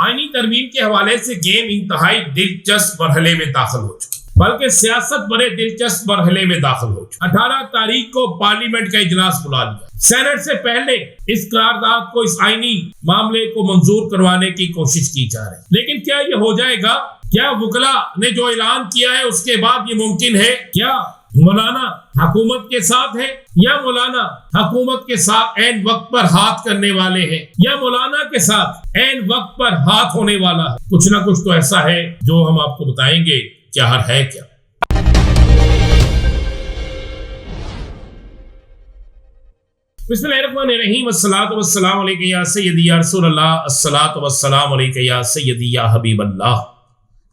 آئینی ترمیم کے حوالے سے گیم انتہائی دلچسپ مرحلے میں داخل ہو چکی، بلکہ سیاست بڑے دلچسپ مرحلے میں داخل ہو چکی۔ 18 تاریخ کو پارلیمنٹ کا اجلاس بلا لیا۔ سینٹ سے پہلے اس قرارداد کو، اس آئینی معاملے کو منظور کروانے کی کوشش کی جا رہی، لیکن کیا یہ ہو جائے گا؟ کیا وکلا نے جو اعلان کیا ہے اس کے بعد یہ ممکن ہے؟ کیا مولانا حکومت کے ساتھ ہے، یا مولانا حکومت کے ساتھ عین وقت پر ہاتھ کرنے والے ہیں، یا مولانا کے ساتھ عین وقت پر ہاتھ ہونے والا ہے؟ کچھ نہ کچھ تو ایسا ہے جو ہم آپ کو بتائیں گے کیا ہر ہے کیا۔ بسم اللہ الرحمن الرحیم، الصلاۃ والسلام علیک یا سیدی یا رسول اللہ، الصلاۃ والسلام علیک یا سیدی یا حبیب اللہ۔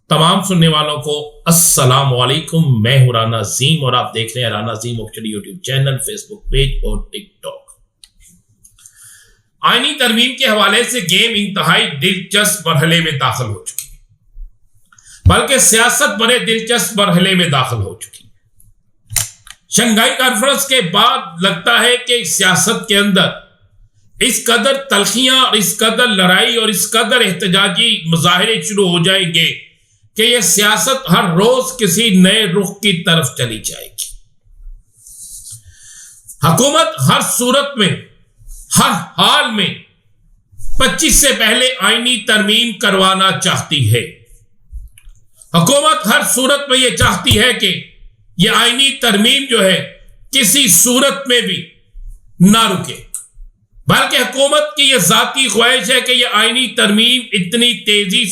تمام سننے والوں کو السلام علیکم، میں ہوں رانا عظیم اور آپ دیکھ رہے ہیں رانا عظیم آفیشیل یوٹیوب چینل، فیس بک پیج اور ٹک ٹاک۔ آئینی ترمیم کے حوالے سے گیم انتہائی دلچسپ مرحلے میں داخل ہو چکی، بلکہ سیاست بڑے دلچسپ مرحلے میں داخل ہو چکی۔ شنگھائی کانفرنس کے بعد لگتا ہے کہ سیاست کے اندر اس قدر تلخیاں اور اس قدر لڑائی اور اس قدر احتجاجی مظاہرے شروع ہو جائیں گے کہ یہ سیاست ہر روز کسی نئے رخ کی طرف چلی جائے گی۔ حکومت ہر صورت میں، ہر حال میں 25 سے پہلے آئینی ترمیم کروانا چاہتی ہے۔ حکومت ہر صورت میں یہ چاہتی ہے کہ یہ آئینی ترمیم جو ہے کسی صورت میں بھی نہ رکے، بلکہ حکومت کی یہ ذاتی خواہش ہے کہ یہ آئینی ترمیم اتنی تیزی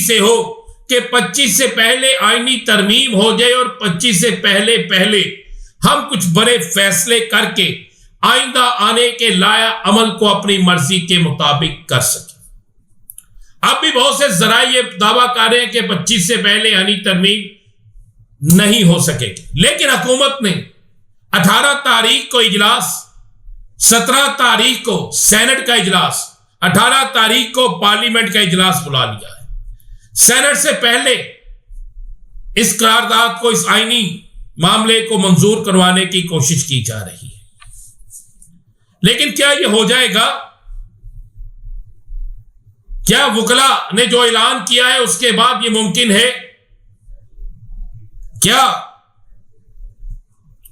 سے ہو کہ 25 سے پہلے آئینی ترمیم ہو جائے اور 25 سے پہلے ہم کچھ بڑے فیصلے کر کے آئندہ آنے کے لایا عمل کو اپنی مرضی کے مطابق کر سکیں۔ اب بھی بہت سے ذرائع یہ دعویٰ کر رہے ہیں کہ 25 سے پہلے آئینی ترمیم نہیں ہو سکے گی، لیکن حکومت نے 18 تاریخ کو اجلاس، 17 تاریخ کو سینٹ کا اجلاس، 18 تاریخ کو پارلیمنٹ کا اجلاس بلا لیا ہے۔ سینٹ سے پہلے اس قرارداد کو، اس آئینی معاملے کو منظور کروانے کی کوشش کی جا رہی ہے، لیکن کیا یہ ہو جائے گا؟ کیا وکلا نے جو اعلان کیا ہے اس کے بعد یہ ممکن ہے؟ کیا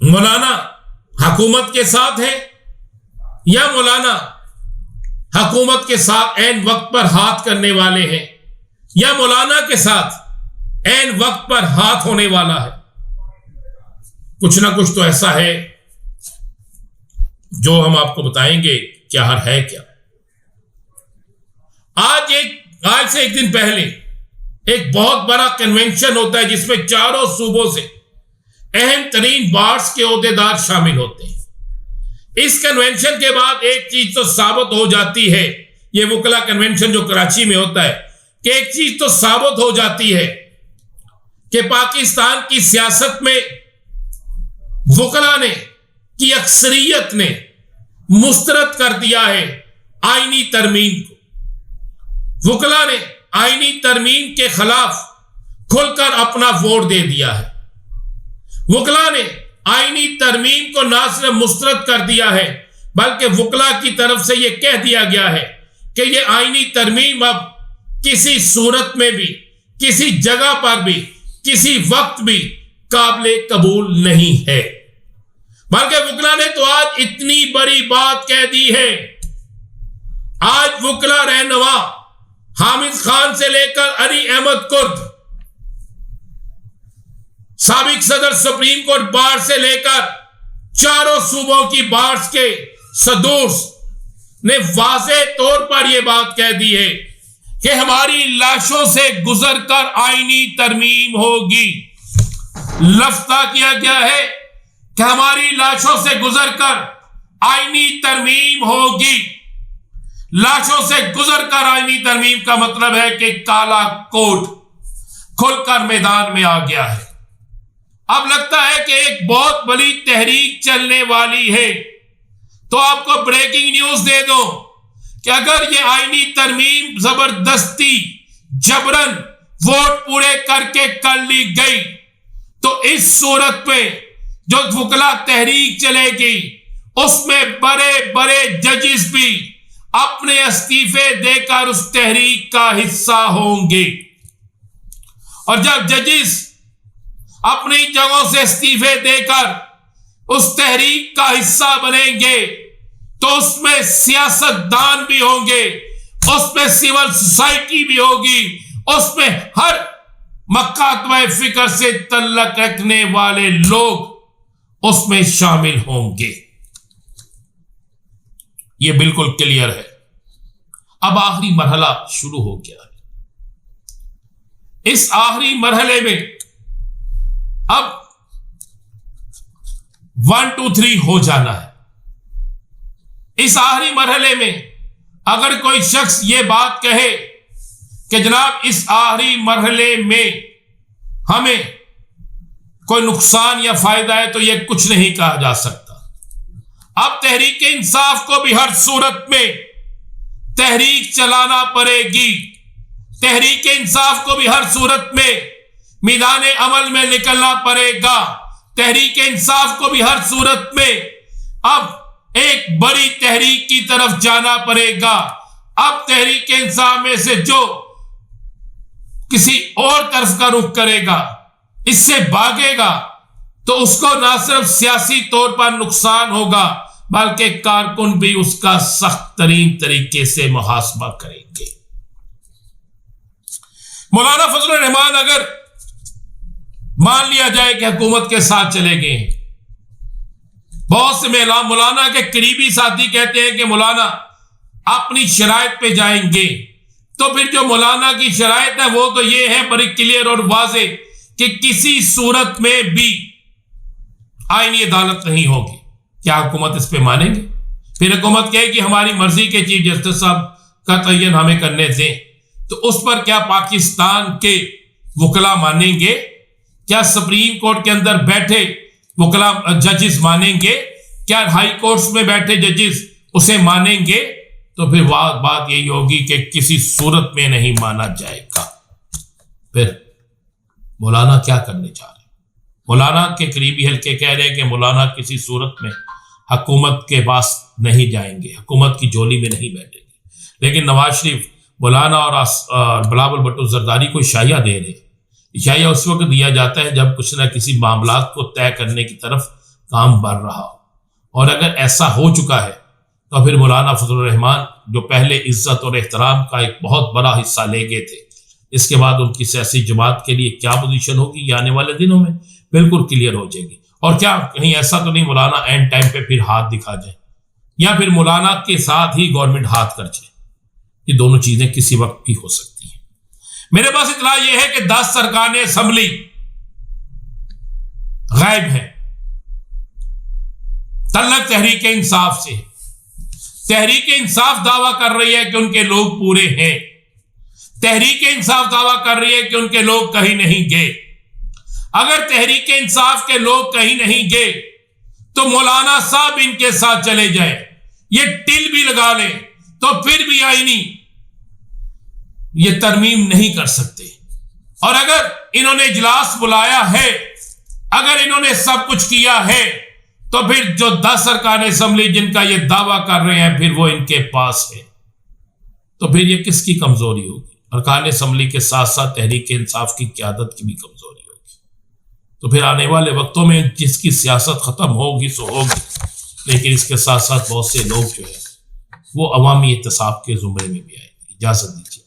مولانا حکومت کے ساتھ ہے، یا مولانا حکومت کے ساتھ عین وقت پر ہاتھ کرنے والے ہیں، یا مولانا کے ساتھ عین وقت پر ہاتھ ہونے والا ہے؟ کچھ نہ کچھ تو ایسا ہے جو ہم آپ کو بتائیں گے کیا ہر ہے کیا۔ آج سے ایک دن پہلے ایک بہت بڑا کنونشن ہوتا ہے جس میں چاروں صوبوں سے اہم ترین بارڈز کے عہدیدار شامل ہوتے ہیں۔ اس کنونشن کے بعد ایک چیز تو ثابت ہو جاتی ہے، یہ وکلا کنونشن جو کراچی میں ہوتا ہے، کہ ایک چیز تو ثابت ہو جاتی ہے کہ پاکستان کی سیاست میں وکلا نے کی اکثریت نے مسترد کر دیا ہے آئینی ترمیم کو۔ وکلا نے آئینی ترمیم کے خلاف کھل کر اپنا ووٹ دے دیا ہے۔ وکلا نے آئینی ترمیم کو نہ صرف مسترد کر دیا ہے، بلکہ وکلا کی طرف سے یہ کہہ دیا گیا ہے کہ یہ آئینی ترمیم اب کسی صورت میں بھی، کسی جگہ پر بھی، کسی وقت بھی قابل قبول نہیں ہے۔ بلکہ وکلا نے تو آج اتنی بڑی بات کہہ دی ہے، آج وکلا رہنما حامد خان سے لے کر علی احمد کرد، سابق صدر سپریم کورٹ بار سے لے کر چاروں صوبوں کی بارز کے صدورس نے واضح طور پر یہ بات کہہ دی ہے کہ ہماری لاشوں سے گزر کر آئینی ترمیم ہوگی۔ لفتہ کیا گیا ہے کہ ہماری لاشوں سے گزر کر آئینی ترمیم ہوگی۔ لاشوں سے گزر کر آئینی ترمیم کا مطلب ہے کہ کالا کوٹ کھل کر میدان میں آ گیا ہے۔ اب لگتا ہے کہ ایک بہت بڑی تحریک چلنے والی ہے، تو آپ کو بریکنگ نیوز دے دو کہ اگر یہ آئینی ترمیم زبردستی جبرن ووٹ پورے کر کے کر لی گئی تو اس صورت پہ جو وکلا تحریک چلے گی اس میں بڑے بڑے ججز بھی اپنے استعفے دے کر اس تحریک کا حصہ ہوں گے. اور جب ججز اپنی جگہوں سے استعفے دے کر اس تحریک کا حصہ بنیں گے تو اس میں سیاست دان بھی ہوں گے, اس میں سول سوسائٹی بھی ہوگی, اس میں ہر مکاتبہ فکر سے تعلق رکھنے والے لوگ اس میں شامل ہوں گے. یہ بالکل کلیئر ہے. اب آخری مرحلہ شروع ہو گیا ہے. اس آخری مرحلے میں اب 1 2 3 ہو جانا ہے. اس آخری مرحلے میں اگر کوئی شخص یہ بات کہے کہ جناب اس آخری مرحلے میں ہمیں کوئی نقصان یا فائدہ ہے, تو یہ کچھ نہیں کہا جا سکتا. اب تحریک انصاف کو بھی ہر صورت میں تحریک چلانا پڑے گی. تحریک انصاف کو بھی ہر صورت میں میدان عمل میں نکلنا پڑے گا. تحریک انصاف کو بھی ہر صورت میں اب ایک بڑی تحریک کی طرف جانا پڑے گا. اب تحریک انصاف میں سے جو کسی اور طرف کا رخ کرے گا, اس سے بھاگے گا, تو اس کو نہ صرف سیاسی طور پر نقصان ہوگا بلکہ کارکن بھی اس کا سخت ترین طریقے سے محاسبہ کریں گے. مولانا فضل الرحمان اگر مان لیا جائے کہ حکومت کے ساتھ چلے گئے ہیں, بہت سے مولانا کے قریبی ساتھی کہتے ہیں کہ مولانا اپنی شرائط پہ جائیں گے, تو پھر جو مولانا کی شرائط ہے وہ تو یہ ہے بڑی کلیئر اور واضح کہ کسی صورت میں بھی آئینی عدالت نہیں ہوگی. کیا حکومت اس پہ مانیں گے؟ پھر حکومت کہے کہ ہماری مرضی کے چیف جسٹس صاحب کا تعین ہمیں کرنے دیں, تو اس پر کیا پاکستان کے وکلا مانیں گے؟ کیا سپریم کورٹ کے اندر بیٹھے وکلا ججز مانیں گے؟ کیا ہائی کورٹس میں بیٹھے ججز اسے مانیں گے؟ تو پھر بات یہی ہوگی کہ کسی صورت میں نہیں مانا جائے گا. پھر مولانا کیا کرنے جا رہے ہیں؟ مولانا کے قریبی حلقے کہہ رہے ہیں کہ مولانا کسی صورت میں حکومت کے پاس نہیں جائیں گے, حکومت کی جولی میں نہیں بیٹھیں گے. لیکن نواز شریف مولانا اور بلاول بھٹو زرداری کو اشاعیہ دے رہے. اشاعیہ اس وقت دیا جاتا ہے جب کچھ نہ کسی معاملات کو طے کرنے کی طرف کام بڑھ رہا ہو, اور اگر ایسا ہو چکا ہے تو پھر مولانا فضل الرحمان جو پہلے عزت اور احترام کا ایک بہت بڑا حصہ لے گئے تھے, اس کے بعد ان کی سیاسی جماعت کے لیے کیا پوزیشن ہوگی یہ آنے والے دنوں میں بالکل کلیئر ہو جائے گی. اور کیا کہیں ایسا تو نہیں مولانا اینڈ ٹائم پہ پھر ہاتھ دکھا جائے, یا پھر مولانا کے ساتھ ہی گورنمنٹ ہاتھ کر جائے؟ یہ دونوں چیزیں کسی وقت بھی ہو سکتی ہیں. میرے پاس اطلاع یہ ہے کہ 10 ارکان اسمبلی غائب ہیں تعلق تحریک انصاف سے. تحریک انصاف دعویٰ کر رہی ہے کہ ان کے لوگ پورے ہیں. تحریک انصاف دعویٰ کر رہی ہے کہ ان کے لوگ کہیں نہیں گئے. اگر تحریک انصاف کے لوگ کہیں نہیں گئے تو مولانا صاحب ان کے ساتھ چلے جائیں, یہ ٹل بھی لگا لیں, تو پھر بھی آئینی یہ ترمیم نہیں کر سکتے. اور اگر انہوں نے اجلاس بلایا ہے, اگر انہوں نے سب کچھ کیا ہے, تو پھر جو 10 ارکان اسمبلی جن کا یہ دعویٰ کر رہے ہیں پھر وہ ان کے پاس ہے, تو پھر یہ کس کی کمزوری ہوگی؟ ارکان اسمبلی کے ساتھ ساتھ تحریک انصاف کی قیادت کی بھی کمزوری ہوگی. تو پھر آنے والے وقتوں میں جس کی سیاست ختم ہوگی سو ہوگی, لیکن اس کے ساتھ ساتھ بہت سے لوگ جو ہے وہ عوامی احتساب کے زمرے میں بھی آئیں گے. اجازت دیجیے.